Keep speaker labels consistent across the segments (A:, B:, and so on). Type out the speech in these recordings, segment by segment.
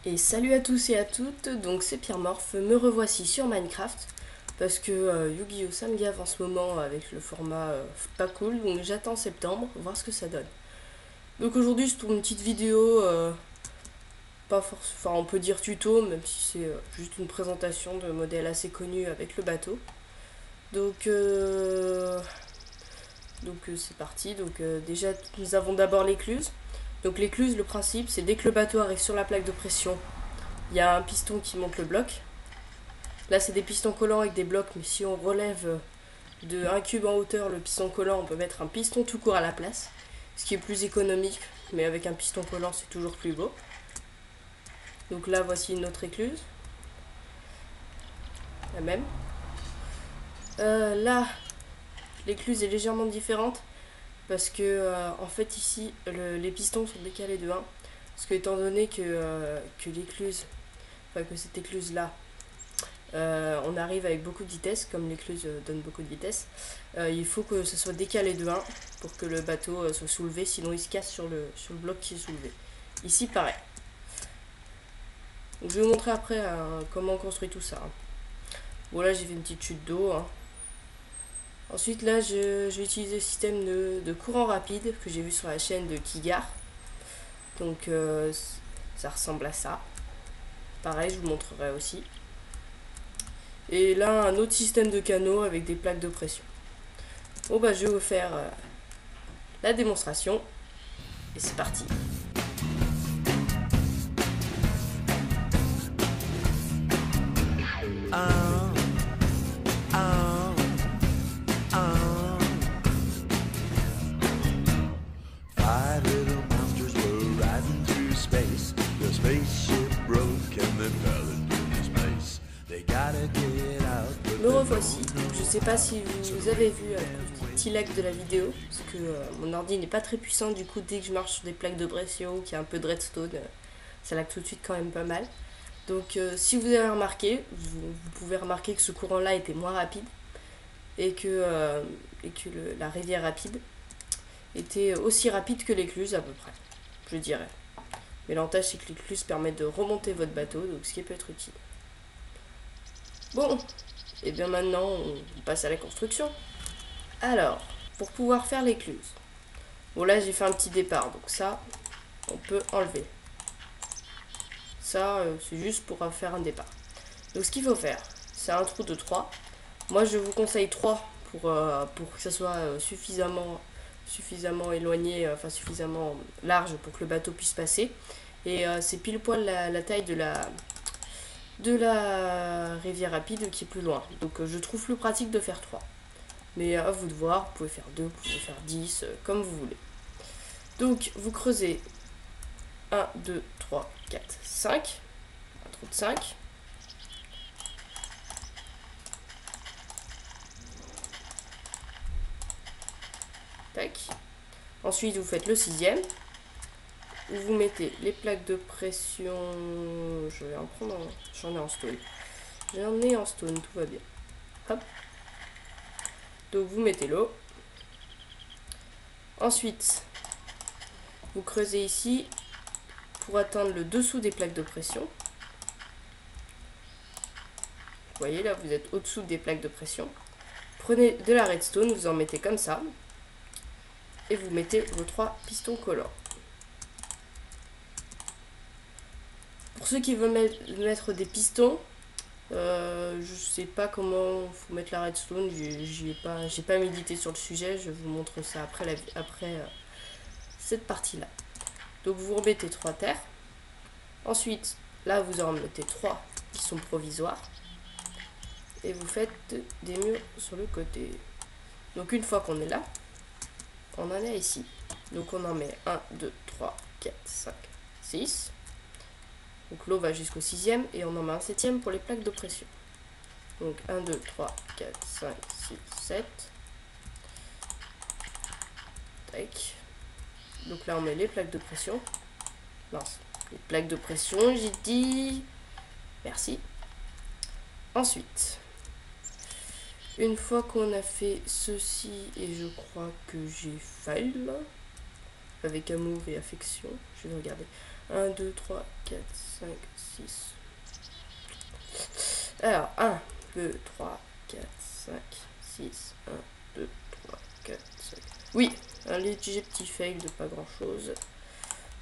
A: Et salut à tous et à toutes, donc c'est Pierre Morph, me revoici sur Minecraft parce que Yu-Gi-Oh! Ça me gave en ce moment avec le format pas cool, donc j'attends septembre, voir ce que ça donne. Donc aujourd'hui c'est pour une petite vidéo, pas forcément, enfin on peut dire tuto, même si c'est juste une présentation de modèle assez connu avec le bateau. Donc c'est parti, déjà nous avons d'abord l'écluse. Donc l'écluse, le principe c'est dès que le bateau arrive sur la plaque de pression, il y a un piston qui monte le bloc. Là, c'est des pistons collants avec des blocs, mais si on relève de 1 cube en hauteur le piston collant, on peut mettre un piston tout court à la place, ce qui est plus économique, mais avec un piston collant, c'est toujours plus beau. Donc là, voici une autre écluse. La même. Là, l'écluse est légèrement différente, parce que, en fait, ici, les pistons sont décalés de 1. Parce que, étant donné que l'écluse, enfin, que cette écluse-là, on arrive avec beaucoup de vitesse, comme l'écluse donne beaucoup de vitesse. Il faut que ce soit décalé de 1 pour que le bateau soit soulevé, sinon il se casse sur le bloc qui est soulevé. Ici, pareil. Donc, je vais vous montrer après comment on construit tout ça. Bon, là, j'ai fait une petite chute d'eau. Ensuite, là, je vais utiliser le système de courant rapide que j'ai vu sur la chaîne de Kigar. Donc, ça ressemble à ça. Pareil, je vous montrerai aussi. Et là, un autre système de canaux avec des plaques de pression. Bon, bah, je vais vous faire la démonstration. Et c'est parti.
B: Five little monsters were riding through space. The spaceship broke and they fell into space. They gotta get out.
A: Me revoici. Je sais pas si vous avez vu le petit lag de la vidéo, parce que mon ordi n'est pas très puissant, du coup dès que je marche sur des plaques de pression, qu'il y a un peu de redstone, ça lag tout de suite quand même pas mal. Donc si vous avez remarqué, vous pouvez remarquer que ce courant-là était moins rapide, et que la rivière rapide était aussi rapide que l'écluse à peu près, je dirais. Mais l'avantage c'est que l'écluse permet de remonter votre bateau, donc ce qui peut être utile. Bon, et bien maintenant on passe à la construction. Alors, pour pouvoir faire l'écluse, bon là j'ai fait un petit départ, donc ça on peut enlever. Ça c'est juste pour faire un départ. Donc ce qu'il faut faire, c'est un trou de 3. Moi je vous conseille 3 pour que ça soit suffisamment éloigné, enfin suffisamment large pour que le bateau puisse passer. Et c'est pile poil la taille de la rivière rapide qui est plus loin. Donc je trouve plus pratique de faire 3. Mais à vous de voir, vous pouvez faire 2, vous pouvez faire 10, comme vous voulez. Donc vous creusez 1, 2, 3, 4, 5. Un trou de 5. Tac. Ensuite vous faites le 6e. Où vous mettez les plaques de pression. Je vais en prendre un. J'en ai en stone. J'en ai en stone, tout va bien. Hop. Donc vous mettez l'eau. Ensuite, vous creusez ici pour atteindre le dessous des plaques de pression. Vous voyez là, vous êtes au-dessous des plaques de pression. Prenez de la redstone, vous en mettez comme ça. Et vous mettez vos 3 pistons collants. Pour ceux qui veulent mettre des pistons, je sais pas comment faut mettre la redstone, j'ai pas médité sur le sujet, je vous montre ça après cette partie là. Donc vous remettez 3 terres. Ensuite, là vous en mettez 3 qui sont provisoires. Et vous faites des murs sur le côté. Donc une fois qu'on est là, on en est ici. Donc on en met 1, 2, 3, 4, 5, 6. Donc l'eau va jusqu'au 6e et on en met un 7e pour les plaques de pression. Donc 1, 2, 3, 4, 5, 6, 7. Tac. Donc là on met les plaques de pression. Mince, les plaques de pression, j'ai dit. Merci. Ensuite, une fois qu'on a fait ceci, et je crois que j'ai fail avec amour et affection, je vais regarder. 1, 2, 3, 4, 5, 6. Alors, 1, 2, 3, 4, 5, 6, 1, 2, 3, 4, 5. Oui, un léger petit fail de pas grand chose.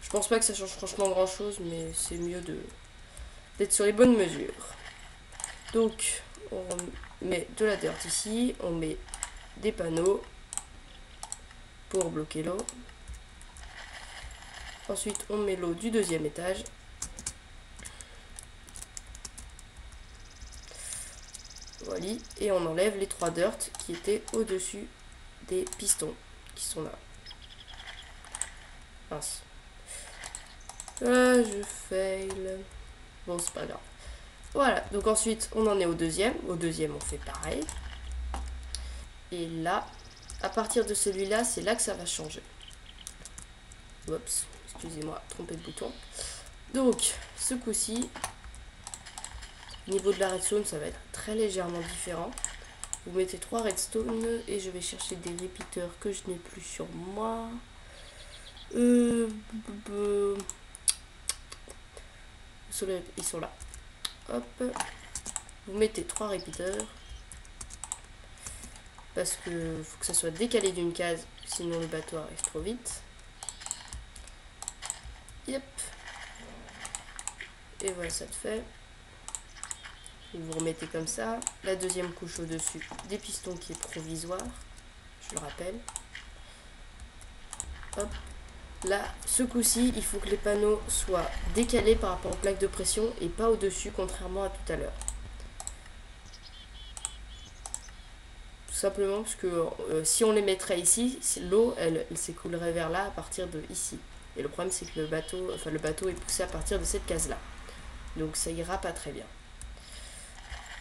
A: Je pense pas que ça change franchement grand chose, mais c'est mieux d'être sur les bonnes mesures. Donc, on met de la dirt ici, on met des panneaux pour bloquer l'eau. Ensuite, on met l'eau du deuxième étage. Voilà, et on enlève les 3 dirt qui étaient au-dessus des pistons qui sont là. Mince. Ah, je fail. Bon, c'est pas grave. Voilà, donc ensuite, on en est au deuxième. Au deuxième, on fait pareil. Et là, à partir de celui-là, c'est là que ça va changer. Oups, excusez-moi, trompé de bouton. Donc, ce coup-ci, au niveau de la redstone, ça va être très légèrement différent. Vous mettez 3 redstone et je vais chercher des repeaters que je n'ai plus sur moi. Ils sont là. Hop. Vous mettez 3 repeaters. Parce que faut que ça soit décalé d'une case, sinon le bateau arrive trop vite. Yep. Et voilà, ça te fait. Vous remettez comme ça. La deuxième couche au-dessus des pistons qui est provisoire. Je le rappelle. Hop. Là, ce coup-ci, il faut que les panneaux soient décalés par rapport aux plaques de pression et pas au-dessus, contrairement à tout à l'heure. Tout simplement parce que si on les mettrait ici, l'eau, elle s'écoulerait vers là à partir de ici. Et le problème, c'est que le bateau est poussé à partir de cette case-là. Donc ça ira pas très bien.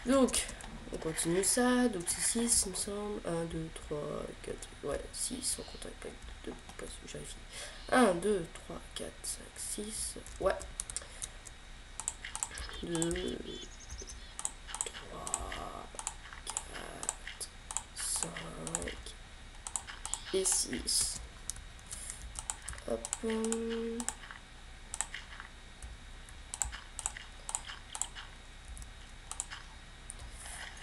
A: Donc, on continue ça. Donc c'est 6, il me semble. 1, 2, 3, 4. Ouais, 6, on compte avec pas de poisson, je vérifie. 1, 2, 3, 4, 5, 6. Ouais. 2, 3, 4, 5 et 6. Hop.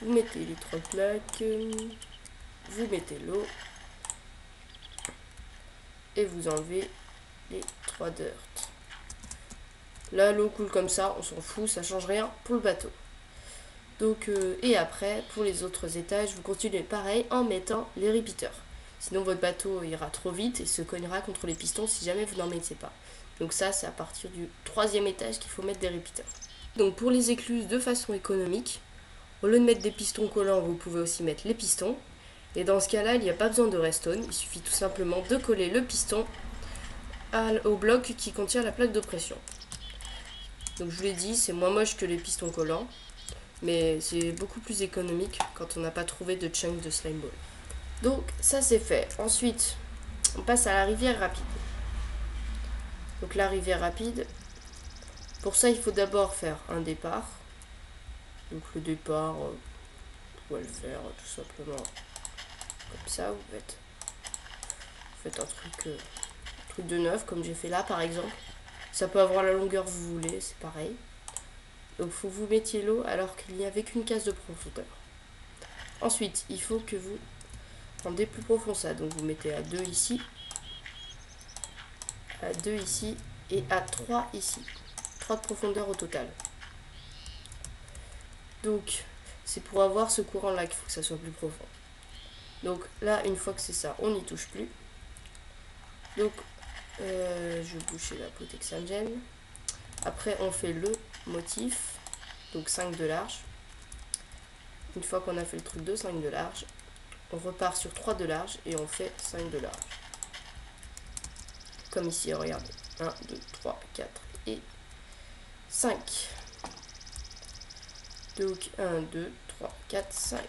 A: Vous mettez les 3 plaques, vous mettez l'eau et vous enlevez les 3 dirt. Là, l'eau coule comme ça, on s'en fout, ça change rien pour le bateau. Donc, et après, pour les autres étages, vous continuez pareil en mettant les repeaters. Sinon, votre bateau ira trop vite et se cognera contre les pistons si jamais vous n'en mettez pas. Donc ça, c'est à partir du 3e étage qu'il faut mettre des repeaters. Donc pour les écluses de façon économique, au lieu de mettre des pistons collants, vous pouvez aussi mettre les pistons. Et dans ce cas-là, il n'y a pas besoin de redstone. Il suffit tout simplement de coller le piston au bloc qui contient la plaque de pression. Donc je vous l'ai dit, c'est moins moche que les pistons collants. Mais c'est beaucoup plus économique quand on n'a pas trouvé de chunk de slime ball. Donc ça c'est fait. Ensuite, on passe à la rivière rapide. Donc la rivière rapide, pour ça il faut d'abord faire un départ. Donc le départ, vous pouvez le faire tout simplement comme ça. Vous faites un truc de neuf comme j'ai fait là par exemple. Ça peut avoir la longueur que vous voulez, c'est pareil. Donc il faut que vous mettiez l'eau alors qu'il n'y avait qu'une case de profondeur. Ensuite, il faut que vous rendez plus profond ça. Donc vous mettez à 2 ici, à 2 ici et à 3 ici. 3 de profondeur au total. Donc c'est pour avoir ce courant là qu'il faut que ça soit plus profond. Donc là, une fois que c'est ça, on n'y touche plus. Donc je vais boucher la protection gem. Après on fait le motif, donc 5 de large. Une fois qu'on a fait le truc de 5 de large, on repart sur 3 de large et on fait 5 de large. Comme ici, regardez. 1, 2, 3, 4 et 5. Donc 1, 2, 3, 4, 5.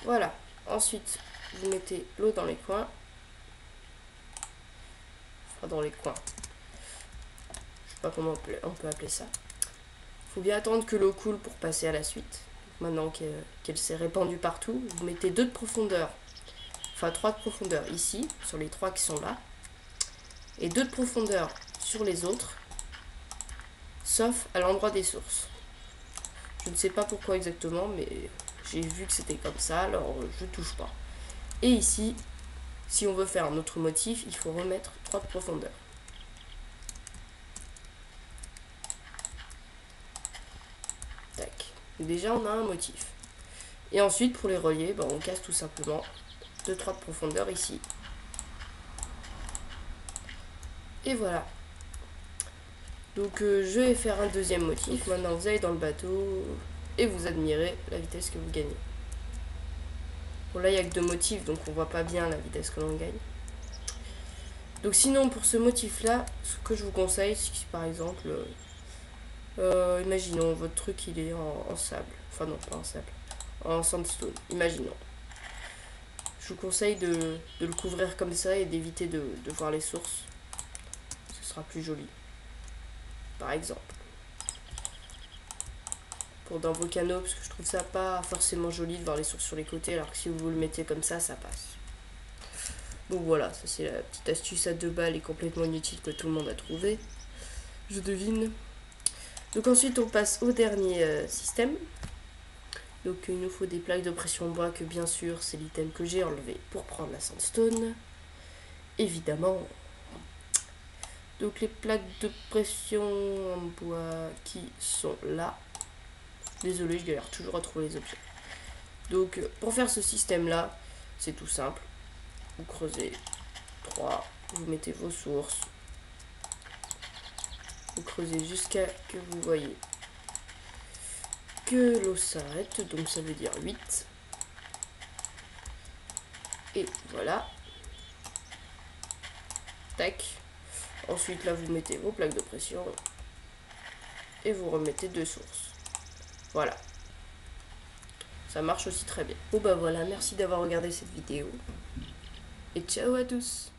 A: Voilà. Ensuite, vous mettez l'eau dans les coins. Enfin, dans les coins. Je sais pas comment on peut appeler ça. Il faut bien attendre que l'eau coule pour passer à la suite. Maintenant qu'elle s'est répandue partout, vous mettez 2 de profondeur. enfin 3 de profondeur ici, sur les 3 qui sont là, et 2 de profondeur sur les autres, sauf à l'endroit des sources. Je ne sais pas pourquoi exactement, mais j'ai vu que c'était comme ça, alors je touche pas. Et ici, si on veut faire un autre motif, il faut remettre 3 de profondeur. Tac. Déjà, on a un motif. Et ensuite, pour les relier, ben, on casse tout simplement 2-3 de profondeur ici. Et voilà. Donc, je vais faire un deuxième motif. Maintenant, vous allez dans le bateau et vous admirez la vitesse que vous gagnez. Bon, là, il n'y a que 2 motifs, donc on voit pas bien la vitesse que l'on gagne. Donc, sinon, pour ce motif-là, ce que je vous conseille, c'est que, par exemple, imaginons, votre truc, il est en sable. Enfin, non, pas en sable. En sandstone, imaginons. Je vous conseille de le couvrir comme ça et d'éviter de voir les sources. Ce sera plus joli. Par exemple. Pour dans vos canaux, parce que je trouve ça pas forcément joli de voir les sources sur les côtés, alors que si vous le mettez comme ça, ça passe. Donc voilà, ça c'est la petite astuce à 2 balles et complètement inutile que tout le monde a trouvé. Je devine. Donc ensuite on passe au dernier système. Donc il nous faut des plaques de pression bois, que bien sûr c'est l'item que j'ai enlevé pour prendre la sandstone. Évidemment. Donc les plaques de pression en bois qui sont là. Désolé, je galère toujours à trouver les objets. Donc pour faire ce système là, c'est tout simple. Vous creusez 3, vous mettez vos sources. Vous creusez jusqu'à que vous voyez que l'eau s'arrête, donc ça veut dire 8. Et voilà. Tac. Ensuite là vous mettez vos plaques de pression et vous remettez 2 sources. Voilà. Ça marche aussi très bien. Bon bah voilà, merci d'avoir regardé cette vidéo. Et ciao à tous.